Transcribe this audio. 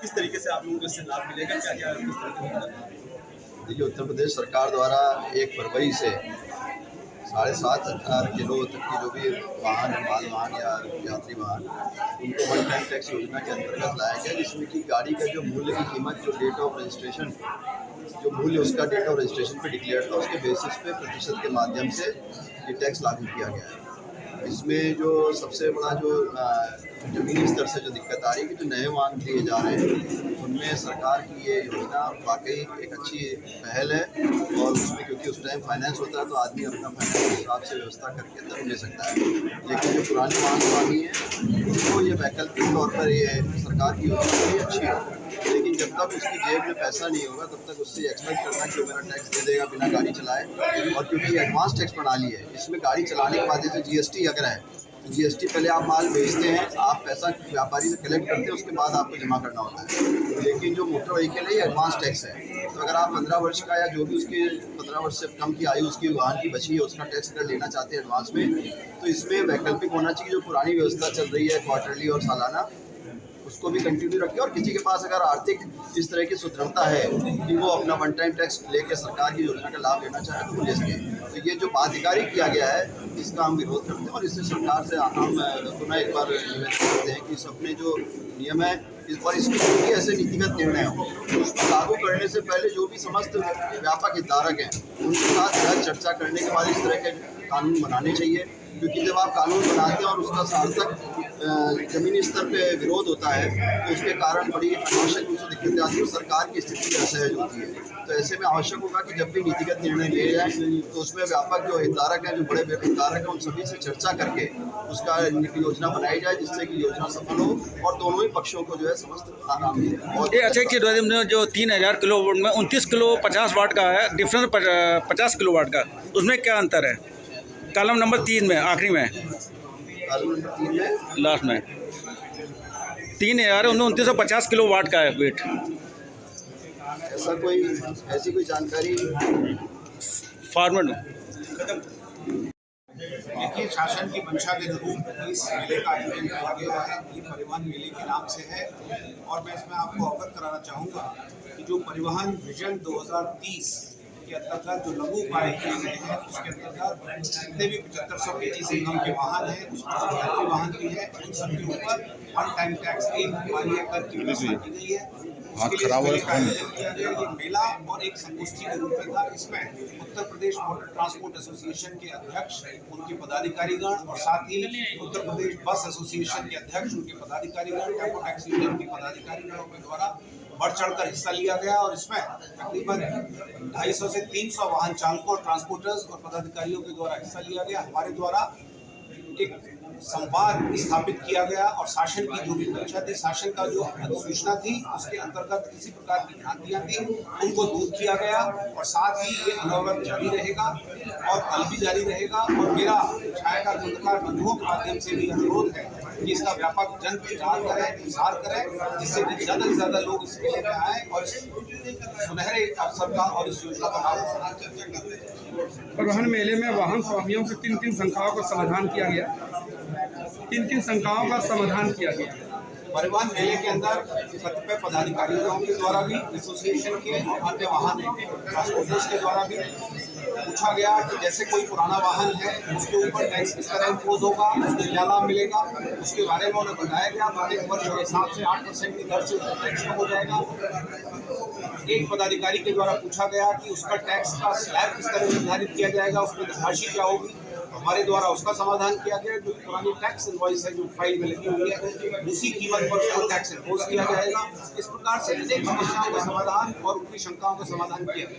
किस तरीके से आप लोगों को इससे लाभ मिलेगा, क्या क्या किस तरीके से? देखिए, उत्तर प्रदेश सरकार द्वारा 1 फरवरी से 7,500 किलो तक की जो भी वाहन है, माल वाहन या यात्री वाहन, उनको वन टाइम टैक्स योजना के अंतर्गत लाया गया, जिसमें कि गाड़ी का जो मूल्य की कीमत, जो डेट ऑफ रजिस्ट्रेशन, जो मूल्य उसका डेट ऑफ रजिस्ट्रेशन पे डिक्लेयर था, उसके बेसिस पे प्रतिशत के माध्यम से ये टैक्स लागू किया गया है। इसमें जो सबसे बड़ा जो ज़मीनी स्तर से जो दिक्कत आ रही है कि जो नए वाहन लिए जा रहे हैं, उनमें सरकार की ये योजना वाकई एक अच्छी पहल है। और उसमें क्योंकि उस टाइम फाइनेंस होता है तो आदमी अपना फाइनेंस के हिसाब से व्यवस्था करके तब ले सकता है। लेकिन जो पुराने वाहन स्वामी हैं, उनको ये वैकल्पिक तौर पर ये सरकार की योजना बड़ी अच्छी है। लेकिन जब तक उसकी जेब में पैसा नहीं होगा, तब तक उससे एक्सपेक्ट करना कि वो मेरा टैक्स दे देगा बिना गाड़ी चलाए। और क्योंकि ये एडवांस टैक्स प्रणाली है, इसमें गाड़ी चलाने के बाद जैसे जीएसटी अगर है, तो जीएसटी पहले आप माल बेचते हैं, आप पैसा व्यापारी से कलेक्ट करते हैं, उसके बाद आपको जमा करना होता है। लेकिन जो मोटर व्हीकल है, ये एडवांस टैक्स है। तो अगर आप 15 वर्ष का या जो भी उसकी 15 वर्ष से कम की आयु उसकी वाहन की बची है, उसका टैक्स अगर लेना चाहते हैं एडवांस में, तो इसमें वैकल्पिक होना चाहिए। जो पुरानी व्यवस्था चल रही है क्वार्टरली और सालाना, उसको भी कंटिन्यू रखें। और किसी के पास अगर आर्थिक इस तरह की सुदृढ़ता है कि वो अपना वन टाइम टैक्स लेके सरकार की योजना का लाभ लेना चाहे तो वो ले सके। तो ये जो बाध्यकारी किया गया है, इसका हम विरोध करते हैं और इससे सरकार से हम पुनः एक बार निवेदन करते हैं कि इस अपने जो नियम है, इस बार इसकी जो भी ऐसे नीतिगत निर्णय हो, उसको लागू करने से पहले जो भी समस्त व्यापक हितधारक हैं, उनके साथ चर्चा करने के बाद इस तरह के कानून बनाने चाहिए। क्योंकि जब आप कानून बनाते हैं और उसका सार्थक ज़मीनी स्तर पे विरोध होता है, तो उसके कारण बड़ी अनावश्यक रूप से दिक्कतें आती है और सरकार की स्थिति असहज होती है। तो ऐसे में आवश्यक होगा कि जब भी नीतिगत निर्णय लिए जाए, तो उसमें व्यापक जो हितधारक हैं, जो बड़े हितधारक हैं, उन सभी से चर्चा करके उसका योजना बनाई जाए, जिससे कि योजना सफल हो और दोनों ही पक्षों को जो है समस्त आराम मिले। ये अच्छा कि जो 3000 किलो वाट में 29 किलो 50 वाट का है, डिफरेंस 50 किलो वाट का, उसमें क्या अंतर है? कॉलम नंबर 3 में आखिरी में, कॉलम नंबर 3 में लास्ट में 3000 2950 किलो वाट का है वेट। ऐसी कोई जानकारी फॉर्मेट में देखिए, शासन की मंशा के अनुरूप इस मेले का आयोजन किया गया है। ये परिवहन मेले के नाम से है और मैं इसमें आपको अवगत कराना चाहूँगा कि जो परिवहन विजन 2030 के अंतर्गत जो लघु उपाय किए गए हैं, उसके अंतर्गत जितने भी 7500 केजी से कम के वाहन हैं, उसमें यात्री वाहन भी है, उन सबके ऊपर वन टाइम टैक्स एक मान्य कर की व्यवस्था की गई है। उसके लिए इस मेले का आयोजन किया गया। ये मेला और एक संगोष्ठी के रूप में था। इसमें Uttar Pradesh motor transport association के अध्यक्ष, उनके पदाधिकारीगण और साथ ही उत्तर प्रदेश बस एसोसिएशन के अध्यक्ष, उनके पदाधिकारीगण, टेम्पो टैक्सी यूनियन के पदाधिकारीगणों के द्वारा बढ़ चढ़कर हिस्सा लिया गया। और इसमें तकरीबन 250 से 300 वाहन चालकों, ट्रांसपोर्टर्स और पदाधिकारियों के द्वारा हिस्सा लिया गया। हमारे द्वारा एक संवाद स्थापित किया गया और शासन की जो भी मंशा थी, शासन का जो अधिसूचना थी, उसके अंतर्गत किसी प्रकार की भ्रांतियां थी, उनको दूर किया गया। और साथ ही ये अनवरत जारी रहेगा और कल भी जारी रहेगा। और मेरा छायाकार पत्रकार बंधुओं के माध्यम से भी अनुरोध है कि इसका व्यापक जन प्रचार करें, प्रसार करें, जिससे कि ज़्यादा से ज़्यादा लोग इस मेले में आएँ और इस सुनहरे अवसर का और इस योजना का लाभ उठाना चर्चा करते हैं। परिवहन मेले में वाहन स्वामियों से 3 शंकाओं का समाधान किया गया। 3 शंकाओं का समाधान किया गया। परिवहन मेले के अंदर कतिपय पदाधिकारियों के द्वारा भी, एसोसिएशन के और अन्य वाहन ट्रांसपोर्टर्स के द्वारा भी पूछा गया कि जैसे कोई पुराना वाहन है, उसके ऊपर टैक्स किस तरह इम्पोज होगा, उसको क्या लाभ मिलेगा, उसके बारे में उन्हें बताया गया। प्रत्येक वर्ष के हिसाब से 8% की दर से उसका टैक्स कम हो जाएगा। एक पदाधिकारी के द्वारा पूछा गया कि उसका टैक्स का स्लैब किस तरह निर्धारित किया जाएगा, उसमें धनराशि क्या होगी। हमारे द्वारा उसका समाधान किया गया। जो पुरानी टैक्स इनवॉइस है, जो फाइल में लगी हुई है, उसी कीमत पर उसको टैक्स इम्पोज किया जाएगा। इस प्रकार से अनेक समस्याओं का समाधान और उनकी शंकाओं का समाधान किया गया।